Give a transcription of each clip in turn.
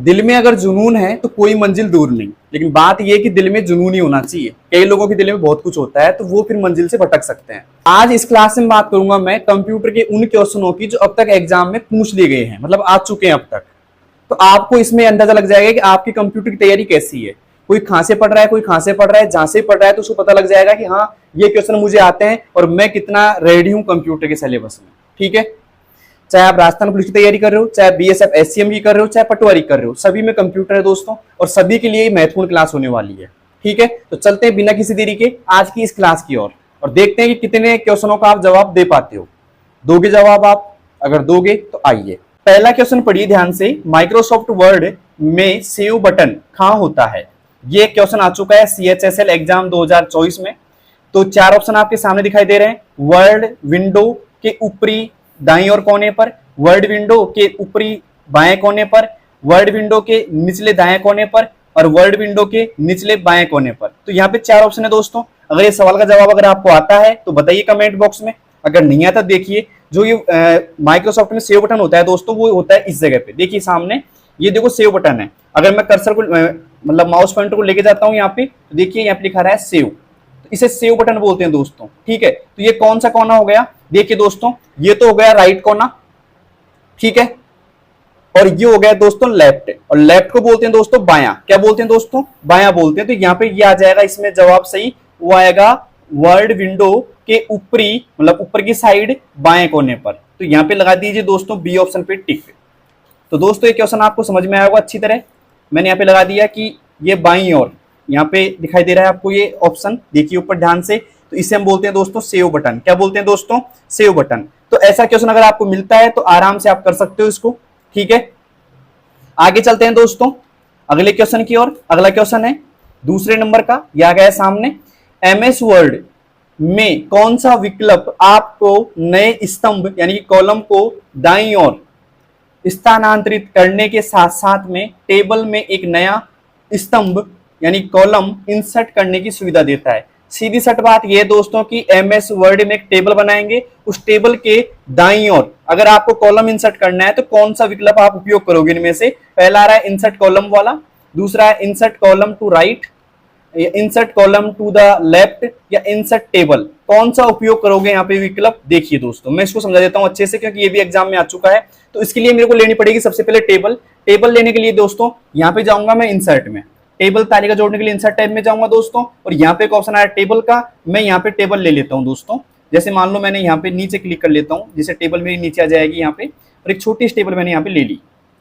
दिल में अगर जुनून है तो कोई मंजिल दूर नहीं, लेकिन बात यह कि दिल में जुनून ही होना चाहिए। कई लोगों के दिल में बहुत कुछ होता है तो वो फिर मंजिल से भटक सकते हैं। आज इस क्लास में बात करूंगा मैं कंप्यूटर के उन क्वेश्चनों की जो अब तक एग्जाम में पूछ लिए गए हैं, मतलब आ चुके हैं अब तक। तो आपको इसमें अंदाजा लग जाएगा कि आपकी कंप्यूटर की तैयारी कैसी है। कोई कहां से पढ़ रहा है, कोई कहां से पढ़ रहा है, जहां से पढ़ रहा है तो उसको पता लग जाएगा कि हाँ ये क्वेश्चन मुझे आते हैं और मैं कितना रेडी हूं कंप्यूटर के सिलेबस में। ठीक है, चाहे आप राजस्थान पुलिस की तैयारी कर रहे हो, चाहे बीएसएफ एससीएम की कर रहे हो, चाहे पटवारी कर रहे हो, सभी में कंप्यूटर है दोस्तों, और सभी के लिए महत्वपूर्ण क्लास होने वाली है। ठीक है, तो चलते हैं बिना किसी देरी के आज की इस क्लास की ओर और देखते हैं कि कितने क्वेश्चनों का आप जवाब दे पाते हो। दोगे जवाब आप? अगर दोगे तो आइए पहला क्वेश्चन पढ़िए ध्यान से। माइक्रोसॉफ्ट वर्ड में सेव बटन कहां होता है? ये क्वेश्चन आ चुका है CHSL एग्जाम 2024 में। तो चार ऑप्शन आपके सामने दिखाई दे रहे हैं। वर्ड विंडो के ऊपरी दाईं ओर कोने पर, वर्ड विंडो के ऊपरी बाएं कोने पर, वर्ड विंडो के निचले दाएं कोने पर और वर्ड विंडो के निचले बाएं कोने पर। तो यहाँ पे चार ऑप्शन है दोस्तों। अगर ये सवाल का जवाब अगर आपको आता है तो बताइए कमेंट बॉक्स में। अगर नहीं आता देखिए, जो ये माइक्रोसॉफ्ट में सेव बटन होता है दोस्तों वो होता है इस जगह पे। देखिए सामने ये देखो सेव बटन है। अगर मैं कर्सर को मतलब माउस पॉइंटर को लेके जाता हूँ यहाँ पे, तो देखिए यहाँ पे लिखा रहा है सेव, तो इसे सेव बटन बोलते हैं दोस्तों। ठीक है, तो ये कौन सा कोना हो गया? देखिए दोस्तों ये तो हो गया राइट कोना, ठीक है, और ये हो गया दोस्तों लेफ्ट, और लेफ्ट को बोलते हैं दोस्तों बायां। क्या बोलते हैं दोस्तों? बायां बोलते हैं। तो यहाँ पे ये आ जाएगा इसमें जवाब सही, वो आएगा वर्ड विंडो के ऊपरी मतलब ऊपर की साइड बाएं कोने पर। तो यहाँ पे लगा दीजिए दोस्तों बी ऑप्शन पे टिक। तो दोस्तों ये क्वेश्चन आपको समझ में आया होगा अच्छी तरह। मैंने यहाँ पे लगा दिया कि ये बाईं ओर यहाँ पे दिखाई दे रहा है आपको ये ऑप्शन, देखिए ऊपर ध्यान से। तो इसे हम बोलते हैं दोस्तों सेव बटन। क्या बोलते हैं दोस्तों? Save button. तो ऐसा क्वेश्चन अगर आपको मिलता है तो आराम से आप कर सकते हो इसको। ठीक है, आगे चलते हैं दोस्तों अगले क्वेश्चन की ओर। अगला क्वेश्चन है दूसरे नंबर का, यह आ गया है सामने। MS वर्ड में कौन सा विकल्प आपको नए स्तंभ यानी कि कॉलम को दाईं ओर स्थानांतरित करने के साथ साथ में टेबल में एक नया स्तंभ यानी कॉलम इंसर्ट करने की सुविधा देता है? सीधी सट बात यह दोस्तों कि MS वर्ड में एक टेबल बनाएंगे, उस टेबल के दाईं ओर अगर आपको कॉलम इंसर्ट करना है तो कौन सा विकल्प आप उपयोग करोगे? इनमें से पहला आ रहा है इंसर्ट कॉलम वाला, दूसरा है insert column to right, insert column to the left या इंसर्ट टेबल। कौन सा उपयोग करोगे यहाँ पे विकल्प? देखिए दोस्तों मैं इसको समझा देता हूँ अच्छे से क्योंकि ये भी एग्जाम में आ चुका है। तो इसके लिए मेरे को लेनी पड़ेगी सबसे पहले टेबल। टेबल लेने के लिए दोस्तों यहाँ पे जाऊंगा मैं इंसर्ट में, टेबल तालिका जोड़ने के लिए इंसर्ट टैब में जाऊंगा दोस्तों, और यहाँ पे एक ऑप्शन आया टेबल का, मैं यहाँ पे टेबल ले लेता हूँ दोस्तों। जैसे मान लो मैंने यहाँ पे नीचे क्लिक कर लेता हूँ, जिससे टेबल मेरी नीचे आ जाएगी यहाँ पे, और एक छोटी सी टेबल मैंने यहाँ पे ले ली,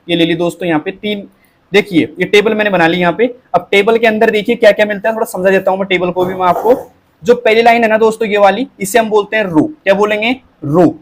ये ले ली दोस्तों। यहाँ पे तीन देखिए ये टेबल मैंने बना ली यहाँ पे। अब टेबल के अंदर देखिए क्या क्या मिलता है, थोड़ा समझा देता हूँ मैं टेबल को भी मैं आपको। जो पहली लाइन है ना दोस्तों ये वाली, इसे हम बोलते हैं रो। क्या बोलेंगे? रो।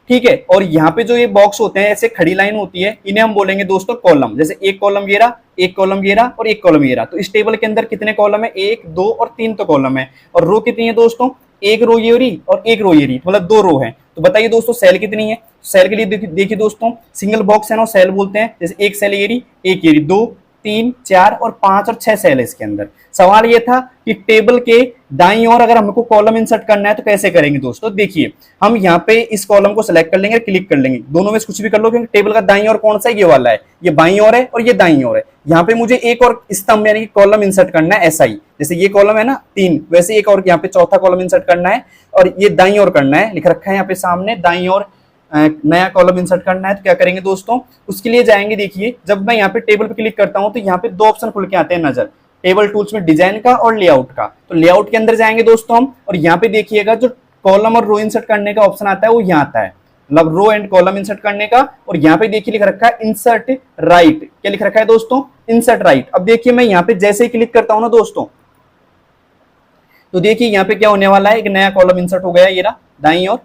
ठीक है, और यहाँ पे जो ये बॉक्स होते हैं ऐसे खड़ी लाइन होती है, इन्हें हम बोलेंगे दोस्तों कॉलम। जैसे एक कॉलम ये रहा, एक कॉलम ये रहा और एक कॉलम ये रहा। तो इस टेबल के अंदर कितने कॉलम है? 1 2 और 3 तो कॉलम है। और रो कितनी है दोस्तों? एक रो ये रही और एक रो ये रही, मतलब 2 रो है। तो बताइए दोस्तों सेल कितनी है? सेल के लिए देखिए दोस्तों सिंगल बॉक्स है ना, सेल बोलते हैं। जैसे एक सेल ये रही, एक ये रही, 2 3 4 और 5 और 6 सेल है इसके अंदर। सवाल ये था कि टेबल के दाईं ओर अगर हमको कॉलम इंसर्ट करना है तो कैसे करेंगे दोस्तों? देखिए हम यहाँ पे इस कॉलम को सिलेक्ट कर लेंगे, क्लिक कर लेंगे, दोनों में से कुछ भी कर लो क्योंकि टेबल का दाईं ओर कौन सा है? ये वाला है, ये बाईं ओर है और ये दाईं ओर है। यहाँ पे मुझे एक और स्तंभ यानी कि कॉलम इंसर्ट करना है, ऐसा ही जैसे ये कॉलम है ना 3, वैसे एक और यहाँ पे चौथा कॉलम इंसर्ट करना है और ये दाईं ओर करना है, लिख रखा है यहाँ पे सामने दाईं ओर नया कॉलम इंसर्ट करना है। तो क्या करेंगे दोस्तों? उसके लिए जाएंगे, देखिए जब मैं यहाँ पे टेबल पे क्लिक करता हूँ तो यहाँ पे 2 ऑप्शन खुल के आते हैं नजर, टेबल टूल्स में डिजाइन का और लेआउट का। तो लेआउट के अंदर जाएंगे दोस्तों हम, और यहाँ पे देखिएगा जो कॉलम और रो इंसर्ट करने का ऑप्शन आता है वो यहाँ आता है, मतलब रो एंड कॉलम इंसर्ट करने का। और यहाँ पे देखिए लिख रखा है इंसर्ट राइट। क्या लिख रखा है दोस्तों? Insert right. अब देखिए मैं यहाँ पे जैसे ही क्लिक करता हूँ ना दोस्तों, तो देखिए यहाँ पे क्या होने वाला है, एक नया कॉलम इंसर्ट हो गया ये रहा दाईं ओर।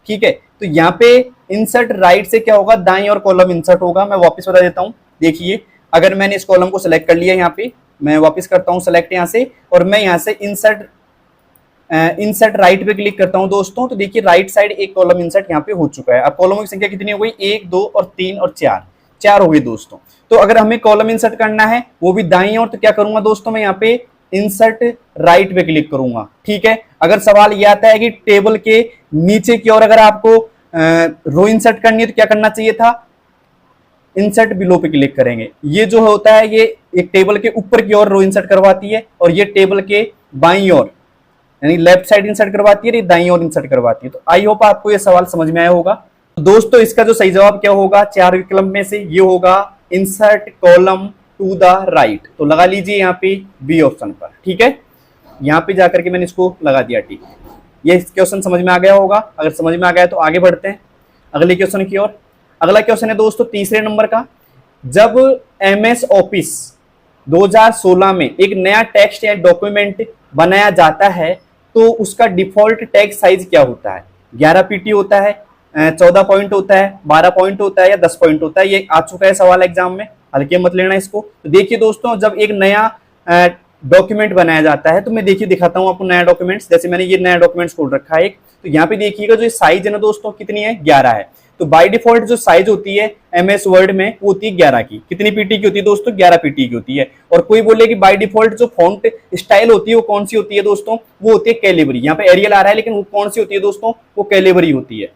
ठीक है, तो यहाँ पे इंसर्ट राइट से क्या होगा? दाईं ओर कॉलम इंसर्ट होगा। मैं वापस बता देता हूँ, देखिए अगर मैंने इस कॉलम को सिलेक्ट कर लिया यहाँ पे, मैं वापस करता हूँ सेलेक्ट यहाँ से, और मैं यहाँ से इंसर्ट राइट पे क्लिक करता हूँ दोस्तों, तो देखिए राइट साइड एक कॉलम इंसर्ट यहाँ पे हो चुका है। अब कॉलमों की संख्या कितनी हो गई? 1 2 और 3 और 4 हो गई दोस्तों। तो अगर हमें कॉलम इंसर्ट करना है वो भी दाईं ओर, तो क्या करूंगा दोस्तों? मैं यहाँ पे इंसर्ट राइट पे क्लिक करूंगा। ठीक है, अगर सवाल ये आता है कि टेबल के नीचे की ओर अगर आपको रो इंसर्ट करनी है तो क्या करना चाहिए था? इंसर्ट बिलो पे क्लिक करेंगे। ये जो होता है ये एक टेबल के ऊपर की ओर रो इंसर्ट करवाती है और ये टेबल के बाईं ओर यानी लेफ्ट साइड इंसर्ट करवाती है, दाईं ओर इंसर्ट करवाती है। तो आई होप आपको ये सवाल समझ में आया होगा। तो दोस्तों इसका जो सही जवाब क्या होगा 4 विकल्प में से, ये होगा insert column to the right. तो लगा लीजिए यहाँ पे बी ऑप्शन पर, ठीक है। यहाँ पे जाकर के मैंने इसको लगा दिया, ठीक। ये क्वेश्चन समझ में आ गया होगा। अगर समझ में आ गया तो आगे बढ़ते हैं अगले क्वेश्चन की ओर। अगला क्वेश्चन है दोस्तों तीसरे नंबर का। जब एमएस ऑफिस 2016 में एक नया टेक्स्ट या डॉक्यूमेंट बनाया जाता है तो उसका डिफॉल्ट टेक्स्ट साइज क्या होता है? 11 पीटी होता है, 14 पॉइंट होता है, 12 पॉइंट होता है या 10 पॉइंट होता है? ये आ चुका है सवाल एग्जाम में, हल्के मत लेना इसको। तो देखिए दोस्तों, जब एक नया डॉक्यूमेंट बनाया जाता है तो मैं देखिए दिखाता हूं आपको नया डॉक्यूमेंट्स। जैसे मैंने ये नया डॉक्यूमेंट्स खोल रखा है एक, तो यहाँ पे देखिएगा जो साइज है ना दोस्तों कितनी है, 11 है। तो बाय डिफॉल्ट जो साइज होती है एमएस वर्ड में वो होती है 11 की। कितनी पीटी की होती है दोस्तों? 11 पीटी की होती है। और कोई बोले कि बाय डिफॉल्ट जो फॉन्ट स्टाइल होती है वो कौन सी होती है दोस्तों? वो होती है कैलिबरी। यहाँ पे एरियल आ रहा है लेकिन वो कौन सी होती है दोस्तों? वो कैलिबरी होती है।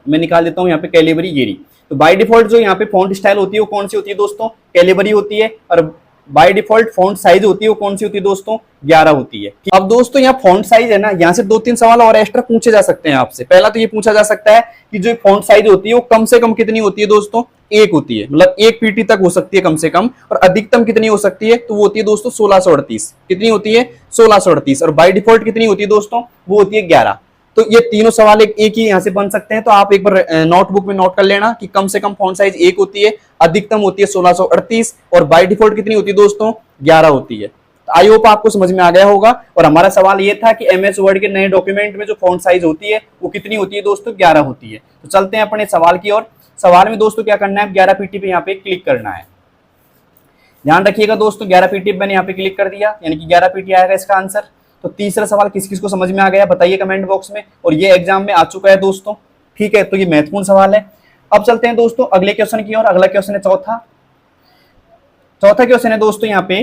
मैं निकाल देता हूं यहाँ पे कैलिबरी, ये रही। तो बाय डिफॉल्ट जो यहाँ पे फॉन्ट स्टाइल होती है वो कौन सी होती है दोस्तों? कैलिबरी होती है। और बाय डिफॉल्ट फॉन्ट साइज होती है वो कौन सी होती है दोस्तों? 11 होती है। अब दोस्तों यहाँ फॉन्ट साइज है ना, यहाँ से 2-3 सवाल और एक्स्ट्रा पूछे जा सकते हैं आपसे। पहला तो ये पूछा जा सकता है कि जो फॉन्ट साइज होती है वो कम से कम कितनी होती है दोस्तों? 1 होती है, मतलब 1 पीटी तक हो सकती है कम से कम। और अधिकतम कितनी हो सकती है? तो वो होती है दोस्तों 1638। कितनी होती है? 1638। और बाय डिफॉल्ट कितनी होती है दोस्तों? वो होती है 11। तो ये तीनों सवाल एक ही यहां से बन सकते हैं। तो आप एक बार नोटबुक में नोट कर लेना कि कम से कम फॉन्ट साइज 1 होती है, अधिकतम होती है 1638 और बाय डिफॉल्ट कितनी होती है दोस्तों? 11 होती है। तो आई होप आपको समझ में आ गया होगा। और हमारा सवाल ये था कि एमएस वर्ड के नए डॉक्यूमेंट में जो फॉन्ट साइज होती है वो कितनी होती है दोस्तों? 11 होती है। तो चलते हैं अपने सवाल की ओर। सवाल में दोस्तों क्या करना है, 11 पीटी पे यहाँ पे क्लिक करना है। ध्यान रखिएगा दोस्तों, 11 पीटी पे मैंने यहाँ पे क्लिक कर दिया, यानी कि 11 पीटी आएगा इसका आंसर। तो तीसरा सवाल किस किस को समझ में आ गया बताइए कमेंट बॉक्स में। और ये एग्जाम में आ चुका है दोस्तों, ठीक है। तो ये महत्वपूर्ण सवाल है। अब चलते हैं दोस्तों अगले क्वेश्चन की ओर। अगला क्वेश्चन है चौथा क्वेश्चन है दोस्तों यहाँ पे,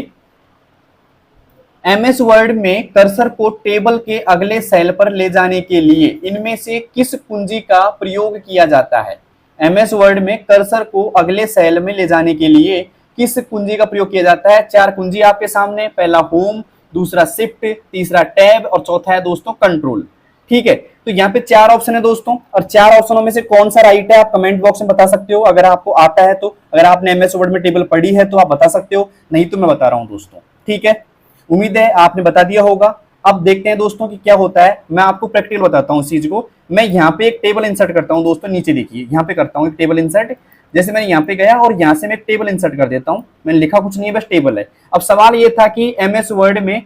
एमएस वर्ड में कर्सर को टेबल के अगले सेल पर ले जाने के लिए इनमें से किस कुंजी का प्रयोग किया जाता है? एमएस वर्ड में कर्सर को अगले सेल में ले जाने के लिए किस कुंजी का प्रयोग किया जाता है? 4 कुंजी आपके सामने, पहला होम, दूसरा शिफ्ट, तीसरा टैब और चौथा है दोस्तों कंट्रोल, ठीक है। तो यहाँ पे 4 ऑप्शन है दोस्तों, और 4 ऑप्शनों में से कौन सा राइट है आप कमेंट बॉक्स में बता सकते हो। अगर आपको आता है तो, अगर आपने एमएस वर्ड में टेबल पढ़ी है तो आप बता सकते हो, नहीं तो मैं बता रहा हूं दोस्तों, ठीक है। उम्मीद है आपने बता दिया होगा। अब देखते हैं दोस्तों कि क्या होता है। मैं आपको प्रैक्टिकल बताता हूँ इस चीज को। मैं यहाँ पे एक टेबल इंसर्ट करता हूँ दोस्तों, नीचे देखिए यहाँ पे करता हूँ एक टेबल इंसर्ट। जैसे मैंने यहाँ पे गया और यहाँ से मैं एक टेबल इंसर्ट कर देता हूँ। मैंने लिखा कुछ नहीं है, बस टेबल है। अब सवाल ये था कि एमएस वर्ड में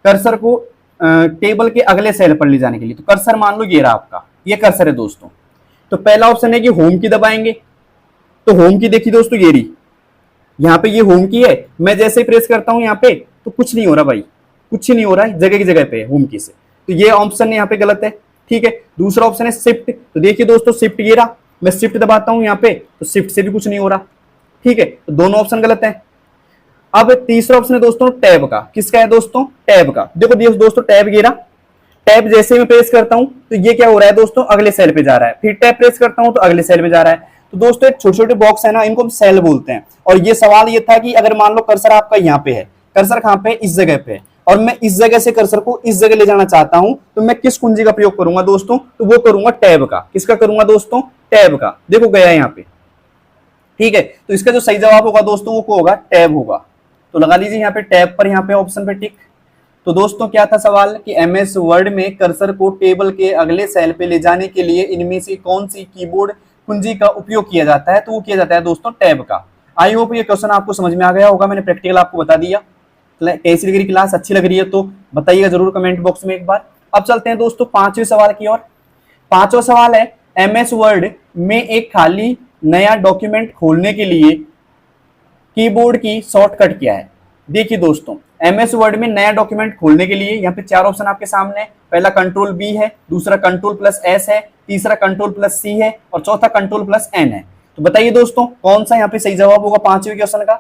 कर्सर को टेबल के अगले सेल पर ले जाने के लिए, तो कर्सर मान लो ये रहा आपका, ये कर्सर है दोस्तों। तो पहला ऑप्शन है कि होम की दबाएंगे। तो होम की देखिए दोस्तों ये रही, यहाँ पे ये होम की है। मैं जैसे ही प्रेस करता हूं यहाँ पे तो कुछ नहीं हो रहा भाई, कुछ नहीं हो रहा है, जगह की जगह पे होम की से। तो ये ऑप्शन यहाँ पे गलत है, ठीक है। दूसरा ऑप्शन है शिफ्ट। तो देखिए दोस्तों शिफ्ट ये रहा, मैं शिफ्ट दबाता हूं यहाँ पे तो शिफ्ट से भी कुछ नहीं हो रहा, ठीक है। तो दोनों ऑप्शन गलत है। अब तीसरा ऑप्शन है दोस्तों टैब का। किसका है दोस्तों? टैब का। देखो दोस्तों टैब ये रहा, टैब जैसे मैं प्रेस करता हूं तो ये क्या हो रहा है दोस्तों? अगले सेल पे जा रहा है। फिर टैब प्रेस करता हूं तो अगले सेल पे जा रहा है। तो दोस्तों एक छोटे छोटे बॉक्स है ना, इनको हम सेल बोलते हैं। और ये सवाल ये था कि अगर मान लो कर्सर आपका यहाँ पे है, कर्सर कहाँ पे? इस जगह पे, और मैं इस जगह से कर्सर को इस जगह ले जाना चाहता हूं, तो मैं किस कुंजी का प्रयोग करूंगा दोस्तों? तो वो करूंगा टैब का। किसका करूंगा दोस्तों? टैब का। देखो गया यहाँ पे, ठीक है। तो इसका जो सही जवाब होगा दोस्तों वो होगा टैब होगा। तो लगा लीजिए यहाँ पे टैब पर, यहाँ पे ऑप्शन पे टिक। तो दोस्तों क्या था सवाल कि एमएस वर्ड में कर्सर को टेबल के अगले सेल पे ले जाने के लिए इनमें से कौन सी कीबोर्ड कुंजी का उपयोग किया जाता है? तो वो किया जाता है दोस्तों टैब का। आई होप ये क्वेश्चन आपको समझ में आ गया होगा। मैंने प्रैक्टिकल आपको बता दिया। कैसी लग रही क्लास? अच्छी लग रही है तो बताइएगा जरूर कमेंट बॉक्स में एक बार। अब चलते हैं दोस्तों 5वें सवाल की ओर। 5वां सवाल है, एमएस वर्ड में एक खाली नया डॉक्यूमेंट खोलने के लिए कीबोर्ड की शॉर्टकट क्या है? देखिए दोस्तों एमएस वर्ड में नया डॉक्यूमेंट खोलने के लिए यहाँ पे 4 ऑप्शन आपके सामने। पहला कंट्रोल बी है, दूसरा कंट्रोल प्लस एस है, तीसरा कंट्रोल प्लस सी है और चौथा कंट्रोल प्लस एन है। तो बताइए दोस्तों कौन सा यहाँ पे सही जवाब होगा 5वें क्वेश्चन का?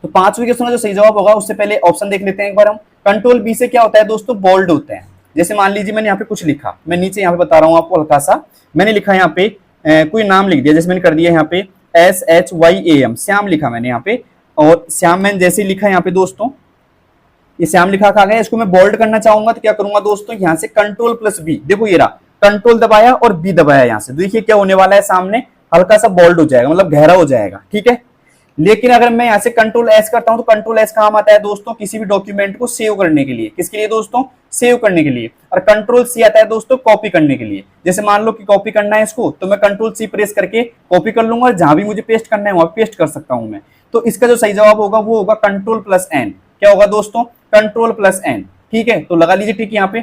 तो 5वें क्वेश्चन का जो सही जवाब होगा उससे पहले ऑप्शन देख लेते हैं एक बार हम। कंट्रोल बी से क्या होता है दोस्तों? बोल्ड होते हैं। जैसे मान लीजिए मैंने यहाँ पे कुछ लिखा, मैं नीचे यहाँ पे बता रहा हूँ आपको हल्का सा। मैंने लिखा यहाँ पे कोई नाम लिख दिया, जैसे मैंने कर दिया यहाँ पे SHYAM, श्याम लिखा मैंने यहाँ पे, और श्याम मैंने जैसे लिखा यहाँ पे दोस्तों, ये श्याम लिखा आ गया। इसको मैं बोल्ड करना चाहूंगा तो क्या करूंगा दोस्तों, यहाँ से Ctrl+B, देखो ये रहा, कंट्रोल दबाया और बी दबाया, यहाँ से देखिए क्या होने वाला है, सामने हल्का सा बोल्ड हो जाएगा, मतलब गहरा हो जाएगा, ठीक है। लेकिन अगर मैं यहाँ से Ctrl+S करता हूं तो Ctrl+S काम आता है दोस्तों किसी भी डॉक्यूमेंट को सेव करने के लिए, किसके लिए दोस्तों, सेव करने के लिए। और Ctrl+C आता है दोस्तों कॉपी करने के लिए, जैसे मान लो कि कॉपी करना है इसको, तो मैं Ctrl+C प्रेस करके कॉपी कर लूंगा, और जहां भी मुझे पेस्ट करना है वहां पेस्ट कर सकता हूं मैं। तो इसका जो सही जवाब होगा वो होगा Ctrl+N। क्या होगा दोस्तों, Ctrl+N, ठीक है। तो लगा लीजिए ठीक है। यहाँ पे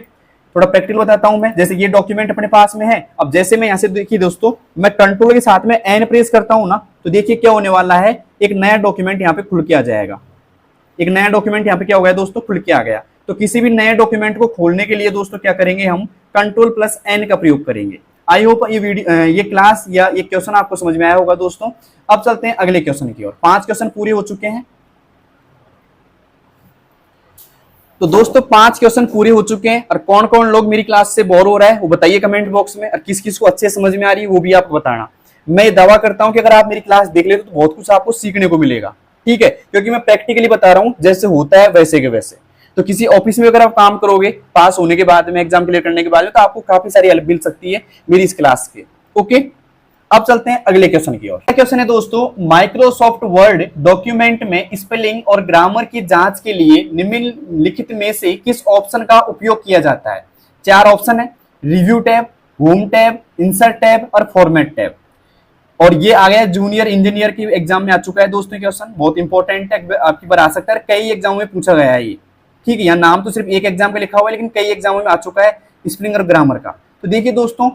थोड़ा प्रैक्टिकल बताता हूं मैं, जैसे ये डॉक्यूमेंट अपने पास में है, अब जैसे मैं यहाँ से देखिए दोस्तों, मैं कंट्रोल के साथ में एन प्रेस करता हूं ना, तो देखिए क्या होने वाला है, एक नया डॉक्यूमेंट यहाँ पे खुल के आ जाएगा। एक नया डॉक्यूमेंट यहाँ पे क्या हो गया दोस्तों, खुल के आ गया। तो किसी भी नए डॉक्यूमेंट को खोलने के लिए दोस्तों क्या करेंगे, हम Ctrl+N का प्रयोग करेंगे। आई होप ये वीडियो, ये क्लास या ये क्वेश्चन आपको समझ में आया होगा दोस्तों। अब चलते हैं अगले क्वेश्चन की ओर। 5 क्वेश्चन पूरे हो चुके हैं। तो दोस्तों 5 क्वेश्चन पूरे हो चुके हैं, और कौन कौन लोग मेरी क्लास से बोर हो रहा है वो बताइए कमेंट बॉक्स में, और किस किस को अच्छे समझ में आ रही है वो भी आपको बताना। मैं दावा करता हूं कि अगर आप मेरी क्लास देख लेते तो बहुत कुछ आपको सीखने को मिलेगा, ठीक है, क्योंकि मैं प्रैक्टिकली बता रहा हूं, जैसे होता है वैसे के वैसे। तो किसी ऑफिस में अगर आप काम करोगे पास होने के बाद में, एग्जाम क्लियर करने के बाद में, तो आपको काफी सारी हेल्प मिल सकती है मेरी इस क्लास के। ओके, अब चलते हैं अगले क्वेश्चन की ओर। क्वेश्चन है दोस्तों, माइक्रोसॉफ्ट वर्ड डॉक्यूमेंट में स्पेलिंग और ग्रामर की जांच के लिए निम्नलिखित में से किस ऑप्शन का उपयोग किया जाता है। 4 ऑप्शन है, review tab, home tab, insert tab और फॉर्मेट टैब। और ये आ गया जूनियर इंजीनियर की एग्जाम में आ चुका है दोस्तों क्वेश्चन, बहुत इंपॉर्टेंट है, आपकी बार आ सकता है, कई एग्जाम में पूछा गया है ये, ठीक है। यहाँ नाम तो सिर्फ एक एग्जाम का लिखा हुआ है, लेकिन कई एग्जामों में आ चुका है स्पेलिंग और ग्रामर का। तो देखिए दोस्तों,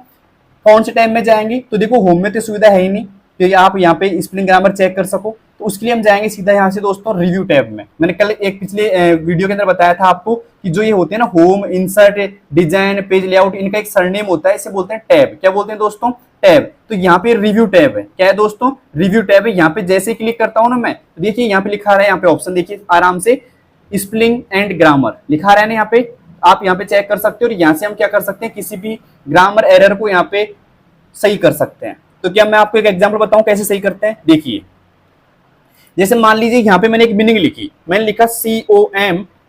कौन से टाइम में जाएंगे, तो देखो होम में तो सुविधा है ही नहीं कि आप यहाँ पे स्पेलिंग ग्रामर चेक कर सको, तो उसके लिए हम जाएंगे सीधा यहाँ से दोस्तों रिव्यू टैब में। मैंने कल एक पिछले वीडियो के अंदर बताया था आपको कि जो ये होते हैं ना, home, insert, design, page layout, इनका एक सरनेम होता है, इसे बोलते हैं टैब। क्या बोलते हैं दोस्तों, टैब। तो यहाँ पे रिव्यू टैब है, क्या है दोस्तों, रिव्यू टैब है। यहाँ पे जैसे क्लिक करता हूँ ना मैं, तो देखिए यहाँ पे लिखा रहा है, यहाँ पे ऑप्शन देखिए आराम से, स्पेलिंग एंड ग्रामर लिखा रहा है ना यहाँ पे, आप यहाँ पे चेक कर सकते हो। और यहाँ से हम क्या कर सकते हैं, किसी भी ग्रामर एरर को यहाँ पे सही कर सकते हैं। तो क्या मैं आपको एक एग्जांपल बताऊं कैसे सही करते हैं, देखिए। जैसे मान लीजिए यहाँ पे मैंने एक मीनिंग लिखी, मैंने लिखा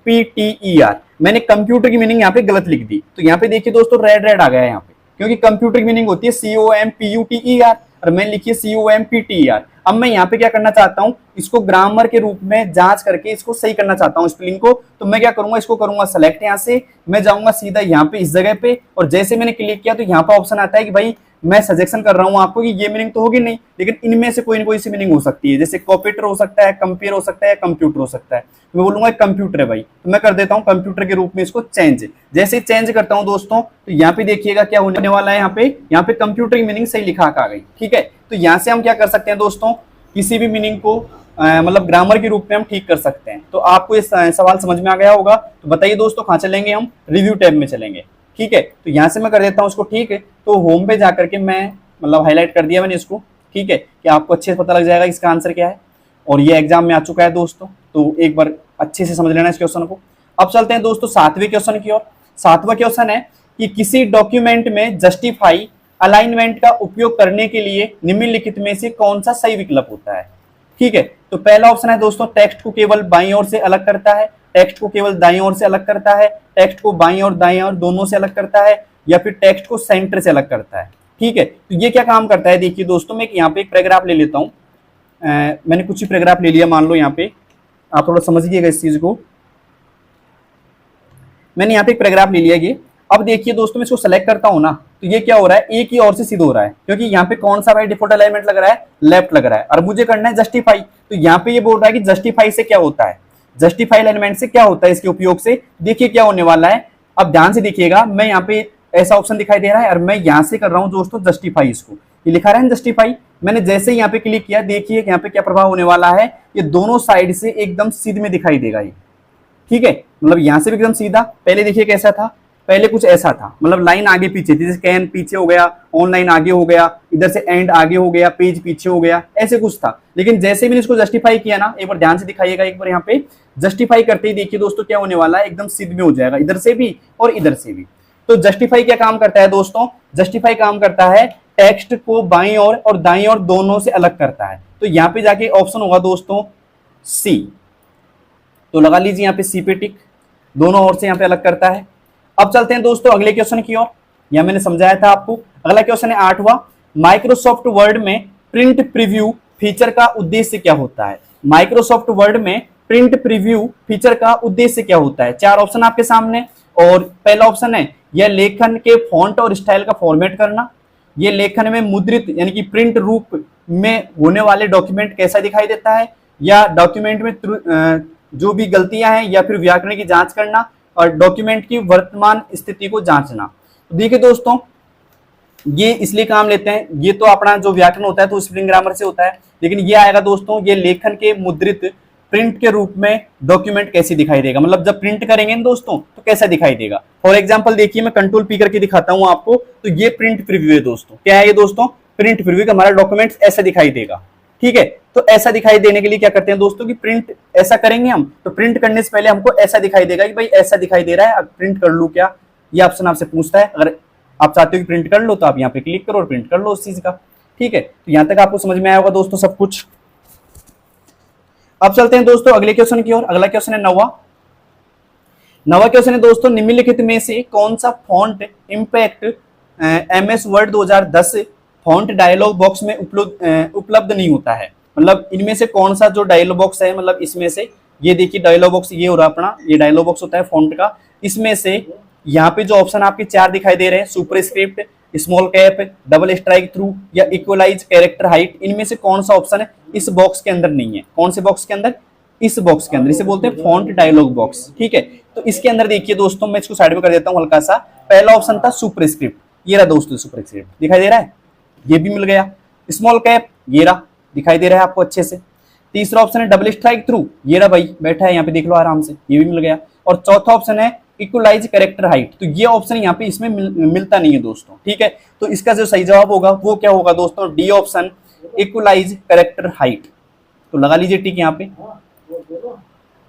COMPUTER, मैंने कंप्यूटर की मीनिंग यहाँ पे गलत लिख दी, तो यहाँ पे देखिए दोस्तों रेड रेड आ गया है यहाँ पे, क्योंकि कंप्यूटर की मीनिंग होती है COMPUTER और मैंने लिखी है COMPTER। अब मैं यहाँ पे क्या करना चाहता हूँ, इसको ग्रामर के रूप में जांच करके इसको सही करना चाहता हूँ स्पेलिंग को। तो मैं क्या करूंगा, इसको करूंगा सेलेक्ट, यहाँ से मैं जाऊंगा सीधा यहाँ पे इस जगह पे, और जैसे मैंने क्लिक किया तो यहाँ पे ऑप्शन आता है कि भाई मैं सजेशन कर रहा हूं आपको कि ये मीनिंग तो होगी नहीं, लेकिन इनमें से कोई ना कोई सी मीनिंग हो सकती है, जैसे कॉम्प्यूटर हो सकता है, कंपेयर हो सकता है, कंप्यूटर हो सकता है। तो मैं बोलूंगा कंप्यूटर है भाई, तो मैं कर देता हूं कंप्यूटर के रूप में इसको चेंज। जैसे चेंज करता हूं दोस्तों, तो यहाँ पे देखिएगा क्या होने वाला है, यहाँ पे कंप्यूटर की मीनिंग सही लिखा आ गई, ठीक है। तो यहाँ से हम क्या कर सकते हैं दोस्तों, किसी भी मीनिंग को मतलब ग्रामर के रूप में हम ठीक कर सकते हैं। तो आपको ये सवाल समझ में आ गया होगा। तो बताइए दोस्तों कहाँ चलेंगे, हम रिव्यू टैब में चलेंगे, ठीक है। तो यहाँ से मैं कर देता हूँ इसको, ठीक है। तो होम पे जाकर के मैं मतलब हाईलाइट कर दिया मैंने इसको, ठीक है, कि आपको अच्छे से पता लग जाएगा इसका आंसर क्या है। और ये एग्जाम में आ चुका है दोस्तों, तो एक बार अच्छे से समझ लेना इस क्वेश्चन को। अब चलते हैं दोस्तों 7वें क्वेश्चन की ओर। 7वां क्वेश्चन है कि किसी डॉक्यूमेंट में जस्टिफाई अलाइनमेंट का उपयोग करने के लिए निम्नलिखित में से कौन सा सही विकल्प होता है, ठीक है। तो पहला ऑप्शन है दोस्तों, टेक्स्ट को केवल बाईं ओर से अलग करता है, टेक्स्ट को केवल दाईं ओर से अलग करता है, टेक्स्ट को बाईं और दाईं ओर दोनों से अलग करता है, या फिर टेक्स्ट को सेंटर से अलग करता है, ठीक है। तो ये क्या काम करता है, देखिए दोस्तों, मैं यहाँ पे एक पैराग्राफ ले लेता हूँ। मैंने कुछ ही पैराग्राफ ले लिया, मान लो यहाँ पे आप थोड़ा समझिएगा इस चीज को। मैंने यहाँ पे एक पैराग्राफ ले लिया ये। अब देखिए दोस्तों, मैं इसको सेलेक्ट करता हूँ ना, तो ये क्या हो रहा है, एक ही ओर से सिद्ध हो रहा है, क्योंकि यहाँ पे कौन सा भाई डिफॉल्ट अलाइनमेंट लग रहा है, लेफ्ट लग रहा है, और मुझे करना है जस्टिफाई। तो यहाँ पे ये बोल रहा है कि जस्टिफाई से क्या होता है, जस्टिफाई अलाइनमेंट से क्या होता है इसके उपयोग से। देखिए क्या होने वाला है, अब ध्यान से देखिएगा, मैं यहाँ पे ऐसा ऑप्शन दिखाई दे रहा है और मैं यहाँ से कर रहा हूँ दोस्तों जस्टिफाई, इसको ये लिखा रहा है जस्टिफाई। मैंने जैसे ही यहाँ पे क्लिक किया, देखिए यहाँ पे क्या प्रभाव होने वाला है, ये दोनों साइड से एकदम सीध में दिखाई देगा ये, ठीक है। मतलब यहाँ से भी एकदम सीधा, पहले देखिए कैसा था, पहले कुछ ऐसा था, मतलब लाइन आगे पीछे थी, जैसे कैन पीछे हो गया, ऑनलाइन आगे हो गया, इधर से एंड आगे हो गया, पेज पीछे हो गया, ऐसे कुछ था। लेकिन जैसे मैंने इसको जस्टिफाई किया ना, एक बार ध्यान से दिखाइएगा, एक बार यहाँ पे जस्टिफाई करते ही देखिए दोस्तों क्या होने वाला है, एकदम सीध में हो जाएगा, इधर से भी और इधर से भी। तो जस्टिफाई क्या काम करता है दोस्तों? जस्टिफाई काम करता है टेक्स्ट को बाईं ओर और दाईं ओर दोनों से अलग करता है। तो यहां पे जाके ऑप्शन होगा दोस्तों सी। तो लगा लीजिए यहां पे सी पे टिक, दोनों ओर से यहां पे अलग करता है। अब चलते हैं दोस्तों अगले क्वेश्चन की ओर। यह मैंने समझाया था आपको। अगला क्वेश्चन है 8वां, माइक्रोसॉफ्ट वर्ड में प्रिंट प्रीव्यू फीचर का उद्देश्य क्या होता है? माइक्रोसॉफ्ट वर्ड में प्रिंट प्रीव्यू फीचर का उद्देश्य क्या होता है? 4 ऑप्शन आपके सामने। और पहला ऑप्शन है यह लेखन के फॉन्ट और स्टाइल का फॉर्मेट करना, ये लेखन में मुद्रित यानी कि प्रिंट रूप में होने वाले डॉक्यूमेंट कैसा दिखाई देता है, या डॉक्यूमेंट में जो भी गलतियां हैं या फिर व्याकरण की जांच करना, और डॉक्यूमेंट की वर्तमान स्थिति को जांचना। तो देखिए दोस्तों, ये इसलिए काम लेते हैं, ये तो अपना जो व्याकरण होता है तो स्प्लिटिंग ग्रामर से होता है, लेकिन ये आएगा दोस्तों ये लेखन के मुद्रित प्रिंट के रूप में डॉक्यूमेंट कैसे दिखाई देगा, मतलब जब प्रिंट करेंगे दोस्तों तो कैसा दिखाई देगा। फॉर एग्जांपल देखिए मैं कंट्रोल पी करके दिखाता हूं आपको। तो ये प्रिंट प्रीव्यू है दोस्तों। क्या है ये दोस्तों? प्रिंट प्रीव्यू का हमारा डॉक्यूमेंट ऐसा दिखाई देगा। ठीक है, तो ऐसा दिखाई देने के लिए क्या करते हैं दोस्तों कि प्रिंट ऐसा करेंगे हम, तो प्रिंट करने से पहले हमको ऐसा दिखाई देगा कि भाई ऐसा दिखाई दे रहा है, अब प्रिंट कर लूं क्या, ये ऑप्शन आपसे पूछता है। अगर आप चाहते हो कि प्रिंट कर लो तो आप यहाँ पे क्लिक करो और प्रिंट कर लो उस चीज का। ठीक है, तो यहां तक आपको समझ में आया होगा दोस्तों सब कुछ। अब चलते हैं दोस्तों अगले क्वेश्चन की ओर। अगला क्वेश्चन है 9वां क्वेश्चन है दोस्तों, निम्नलिखित में से कौन सा font impact MS Word 2010 font dialog box में उपलब्ध नहीं होता है? मतलब इनमें से कौन सा जो डायलॉग बॉक्स है, मतलब इसमें से ये देखिए डायलॉग बॉक्स ये हो रहा अपना, ये डायलॉग बॉक्स होता है फॉन्ट का। इसमें से यहाँ पे जो ऑप्शन आपके 4 दिखाई दे रहे हैं, superscript, small cap, double strike through या इक्वलाइज कैरेक्टर हाइट, इनमें से कौन सा ऑप्शन है इस बॉक्स के अंदर नहीं है? कौन से बॉक्स के अंदर? इस बॉक्स के अंदर। इसे बोलते हैं फॉन्ट डायलॉग बॉक्स। ठीक है, तो इसके अंदर देखिए दोस्तों, मैं इसको साइड में कर देता हूं हल्का सा। पहला ऑप्शन था सुपरस्क्रिप्ट, ये रहा दोस्तों सुपरस्क्रिप्ट दिखाई दे रहा है, ये भी मिल गया। स्मॉल कैप ये रहा दिखाई दे रहा है आपको अच्छे से। तीसरा ऑप्शन है डबल स्ट्राइक थ्रू, ये रहा भाई बैठा है यहाँ पे देख लो आराम से, ये भी मिल गया। और चौथा ऑप्शन है इक्वलाइज कैरेक्टर हाइट, तो ये ऑप्शन यहाँ पे इसमें मिलता नहीं है दोस्तों। ठीक है, तो इसका जो सही जवाब होगा वो क्या होगा दोस्तों? D option, equalise character height. तो लगा लीजिए ठीक यहाँ पे।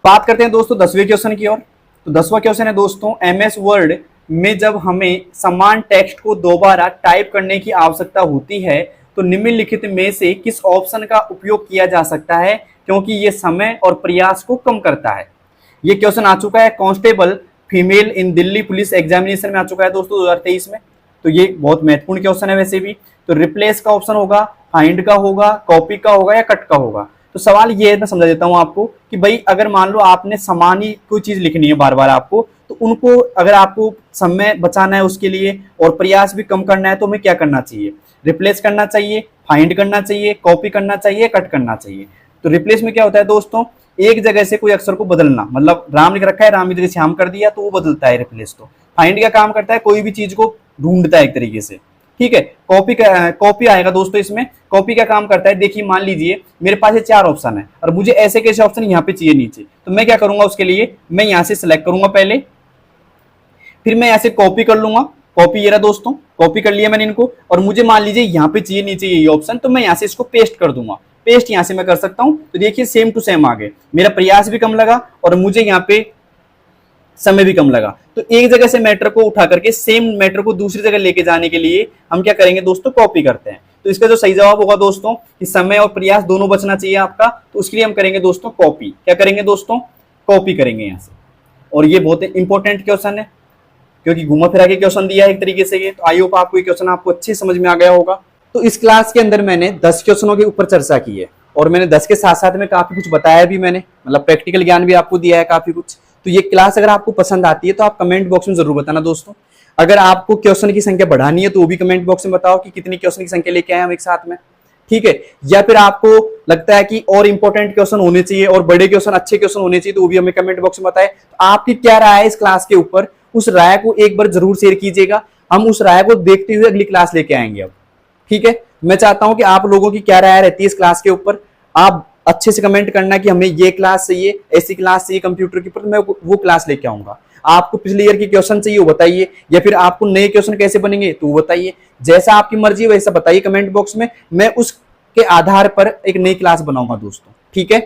बात करते हैं दोस्तों 10वें क्वेश्चन की ओर। तो 10वां क्वेश्चन है दोस्तों, MS वर्ड में जब हमें समान टेक्स्ट को दोबारा टाइप करने की आवश्यकता होती है तो निम्नलिखित में से किस ऑप्शन का उपयोग किया जा सकता है, क्योंकि ये समय और प्रयास को कम करता है? ये क्वेश्चन आ चुका है कांस्टेबल फीमेल इन दिल्ली पुलिस एग्जामिनेशन में आ चुका है दोस्तों 2023 में। तो ये बहुत महत्वपूर्ण क्वेश्चन है वैसे भी। तो रिप्लेस का ऑप्शन होगा, फाइंड का होगा, कॉपी का होगा या कट का होगा? तो सवाल ये है, मैं समझा देता हूं आपको कि भाई अगर मान लो आपने समान ही कोई चीज लिखनी है बार बार आपको, तो उनको अगर आपको समय बचाना है उसके लिए और प्रयास भी कम करना है तो हमें क्या करना चाहिए? रिप्लेस करना चाहिए, फाइंड करना चाहिए, कॉपी करना चाहिए, कट करना चाहिए। तो रिप्लेस में क्या होता है दोस्तों? एक जगह से कोई अक्षर को बदलना, मतलब राम लिख रखा है राम की जगह श्याम कर दिया तो वो बदलता है रिप्लेस। तो फाइंड का काम करता है कोई भी चीज को ढूंढता है एक तरीके से। ठीक है, कॉपी आएगा दोस्तों इसमें। कॉपी का काम करता है, देखिए मान लीजिए मेरे पास ये 4 ऑप्शन है और मुझे ऐसे कैसे ऑप्शन यहाँ पे चाहिए नीचे, तो मैं क्या करूंगा उसके लिए, मैं यहाँ से सिलेक्ट करूंगा पहले, फिर मैं यहाँ से कॉपी कर लूंगा। कॉपी ये रहा दोस्तों, कॉपी कर लिया मैंने इनको, और मुझे मान लीजिए यहाँ पे चाहिए नीचे ये ऑप्शन, तो मैं यहाँ से इसको पेस्ट कर दूंगा। पेस्ट यहाँ से मैं कर सकता हूँ। तो देखिए सेम टू सेम आ गए, मेरा प्रयास भी कम लगा और मुझे यहाँ पे समय भी कम लगा। तो एक जगह से मैटर को उठा करके सेम मैटर को दूसरी जगह लेके जाने के लिए हम क्या करेंगे दोस्तों? कॉपी करते हैं। तो इसका जो सही जवाब होगा दोस्तों कि समय और प्रयास दोनों बचना चाहिए आपका, तो उसके लिए हम करेंगे दोस्तों कॉपी। क्या करेंगे दोस्तों? कॉपी करेंगे यहाँ से। और ये बहुत इंपॉर्टेंट क्वेश्चन है क्योंकि घुमा फिरा के क्वेश्चन दिया है एक तरीके से ये। तो आई होप आपको ये क्वेश्चन आपको अच्छे समझ में आ गया होगा। तो इस क्लास के अंदर मैंने 10 क्वेश्चनों के ऊपर चर्चा की है और मैंने 10 के साथ साथ में काफी कुछ बताया भी मैंने, मतलब प्रैक्टिकल ज्ञान भी आपको दिया है काफी कुछ। तो ये क्लास अगर आपको पसंद आती है तो आप कमेंट बॉक्स में जरूर बताना दोस्तों। अगर आपको क्वेश्चन की संख्या बढ़ानी है तो वो भी कमेंट बॉक्स में बताओ कि कितनी क्वेश्चन की संख्या लेके आए हम एक साथ में। ठीक है, या फिर आपको लगता है कि और इंपॉर्टेंट क्वेश्चन होने चाहिए और बड़े क्वेश्चन, अच्छे क्वेश्चन होने चाहिए, तो वो भी हमें कमेंट बॉक्स में बताएं। तो आपकी क्या राय है इस क्लास के ऊपर, उस राय को एक बार जरूर शेयर कीजिएगा। हम उस राय को देखते हुए अगली क्लास लेके आएंगे अब। ठीक है, मैं चाहता हूं कि आप लोगों की क्या राय रहती है इस क्लास के ऊपर। आप अच्छे से कमेंट करना कि हमें ये क्लास चाहिए, ऐसी क्लास चाहिए कंप्यूटर के ऊपर, मैं वो क्लास लेके आऊंगा। आपको पिछले ईयर के क्वेश्चन चाहिए वो बताइए, या फिर आपको नए क्वेश्चन कैसे बनेंगे तो वो बताइए। जैसा आपकी मर्जी है वैसा बताइए कमेंट बॉक्स में, मैं उसके आधार पर एक नई क्लास बनाऊंगा दोस्तों। ठीक है,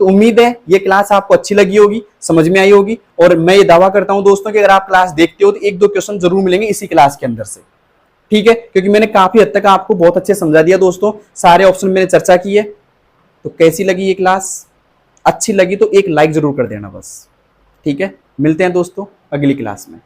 तो उम्मीद है ये क्लास आपको अच्छी लगी होगी, समझ में आई होगी, और मैं ये दावा करता हूं दोस्तों कि अगर आप क्लास देखते हो तो एक दो क्वेश्चन जरूर मिलेंगे इसी क्लास के अंदर से, ठीक है, क्योंकि मैंने काफी हद तक आपको बहुत अच्छे समझा दिया दोस्तों, सारे ऑप्शन मैंने चर्चा की है। तो कैसी लगी ये क्लास? अच्छी लगी तो एक लाइक जरूर कर देना बस, ठीक है। मिलते हैं दोस्तों अगली क्लास में।